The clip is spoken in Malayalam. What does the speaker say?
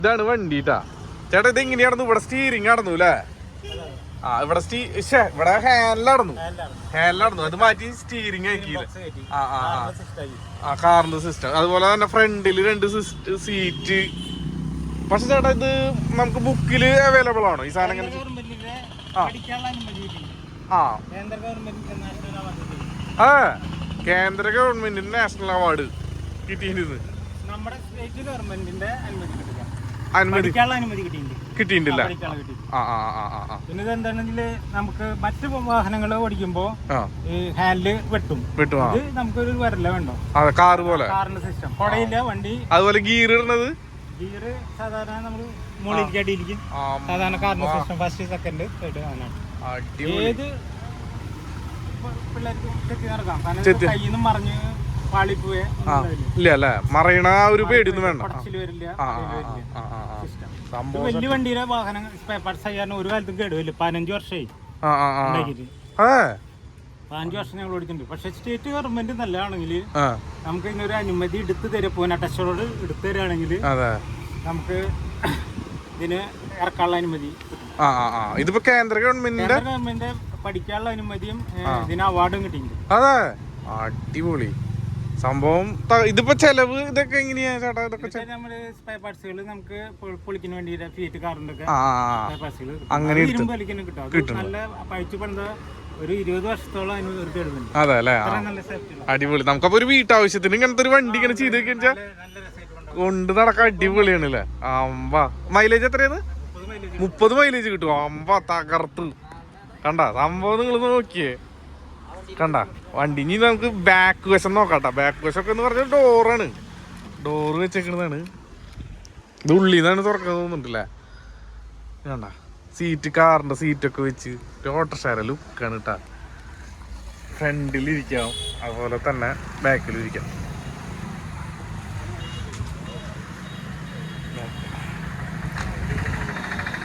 ഇതാണ് വണ്ടിട്ടാ ചേട്ടാ. ഇത് എങ്ങനെയായിരുന്നു ഇവിടെ സ്റ്റീറിങ് നടന്നു അല്ലേ? ഇവിടെ ഇവിടെ ഹാൻഡിലായിരുന്നു അത് മാറ്റി സ്റ്റീറിങ് ആക്കിയില്ല. കാറിന്റെ സിസ്റ്റം. അതുപോലെ തന്നെ ഫ്രണ്ടില് 2 സീറ്റ്. പക്ഷെ ചേട്ടാ ഇത് നമുക്ക് ബുക്കില് അവൈലബിൾ ആണോ ഈ സാധനം? കേന്ദ്ര ഗവൺമെന്റിന്റെ നാഷണൽ അവാർഡ് കിട്ടിയിട്ടുണ്ട്. നമ്മുടെ സ്റ്റേറ്റ് ഗവൺമെന്റിന്റെ അനുമതി കിട്ടിയിട്ടില്ല. പിന്നെ ഇതെന്താണെങ്കിൽ നമുക്ക് മറ്റു വാഹനങ്ങൾ ഓടിക്കുമ്പോ ഹാൻഡില് വെട്ടും. ഇത് നമുക്കൊരു വരല്ല വേണ്ടോ? കാറ് പോലെ കാറിന്റെ സിസ്റ്റം കൊടയില്ല വണ്ടി. അതുപോലെ ഗിയർ ഇടുന്നത് ഗിയറ് സാധാരണ നമ്മൾ മുകളിലേക്ക് അടിയിലേക്ക് സാധാരണ കാറിന്റെ സിസ്റ്റം ഫസ്റ്റ് സെക്കൻഡ് തേർഡ് അങ്ങനെയാണ്. ഏത് പിള്ളേർക്കും ചെത്തി നടക്കാം. കാരണം കയ്യിൽ നിന്ന് മറിഞ്ഞ് പാളിപ്പോയെ ഇല്ല അല്ലേ? മറയണ ഒരു പേടിയൊന്നും വേണ്ട. വലിയ വണ്ടിയിലെ വാഹനം ചെയ്യാൻ ഒരു കാലത്തും കേടുവല്ല. 15 വർഷമായി ഉണ്ടാക്കിയിട്ട്. 15 വർഷം ഞങ്ങൾ ഓടിച്ചിട്ടുണ്ട്. പക്ഷെ സ്റ്റേറ്റ് ഗവൺമെന്റ് നല്ലതാണെങ്കിൽ നമുക്ക് ഇതിനൊരു അനുമതി എടുത്തു തരാം. പോകാൻ ടെസ്റ്ററോട് എടുത്തു തരാണെങ്കിൽ നമുക്ക് ഇതിന് ഇറക്കാനുള്ള അനുമതി. ഇതിപ്പോ കേന്ദ്ര ഗവൺമെന്റ് പഠിക്കാനുള്ള അനുമതിയും ഇതിന് അവാർഡും കിട്ടിയിട്ടുണ്ട്. അതെ, അടിപൊളി സംഭവം. ഇതിപ്പോ ചെലവ് ഇതൊക്കെ എങ്ങനെയാ ചേട്ടാ? ഇതൊക്കെ നമ്മള് സ്പെയർ പാർട്സുകൾ നമുക്ക് പൊളിക്കാൻ വേണ്ടി ഫിയറ്റ് കാറിന്റെ പാർട്സുകൾ അങ്ങനെ കിട്ടും. നല്ല പഴിച്ചു പണിത ഒരു 20 വർഷത്തോളം അതിന് ഒരു കേടുന്നുണ്ട്. അതെ അല്ലേ? അടിപൊളി. നമുക്കപ്പോ ഒരു വീട്ടാവശ്യത്തിന് ഇങ്ങനത്തെ ഒരു വണ്ടി ഇങ്ങനെ ചെയ്ത് വെച്ചാൽ കൊണ്ട് നടക്കാൻ അടിപൊളിയാണല്ലേ? മൈലേജ് എത്രയാണ്? 30 മൈലേജ് കിട്ടും. തകർത്ത് കണ്ട സംഭവം. നിങ്ങൾ നോക്കിയേ കണ്ട വണ്ടി. ഇനി നമുക്ക് ബാക്ക് വശം നോക്കാട്ടോ. ബാക്ക് വശമൊക്കെ എന്ന് പറഞ്ഞാൽ ഡോറാണ്. ഡോറ് വെച്ചേക്കുന്നതാണ്. ഇത് ഉള്ളിൽ നിന്നാണ് തുറക്കാൻ തോന്നുന്നുണ്ടല്ലേ? കണ്ട സീറ്റ്, കാറിന്റെ സീറ്റൊക്കെ വെച്ച് ഒരു ഓട്ടോഷാര ലുക്കാണ് കേട്ടാ. ഫ്രണ്ടിലിരിക്കാം, അതുപോലെ തന്നെ ബാക്കിലിരിക്കാം.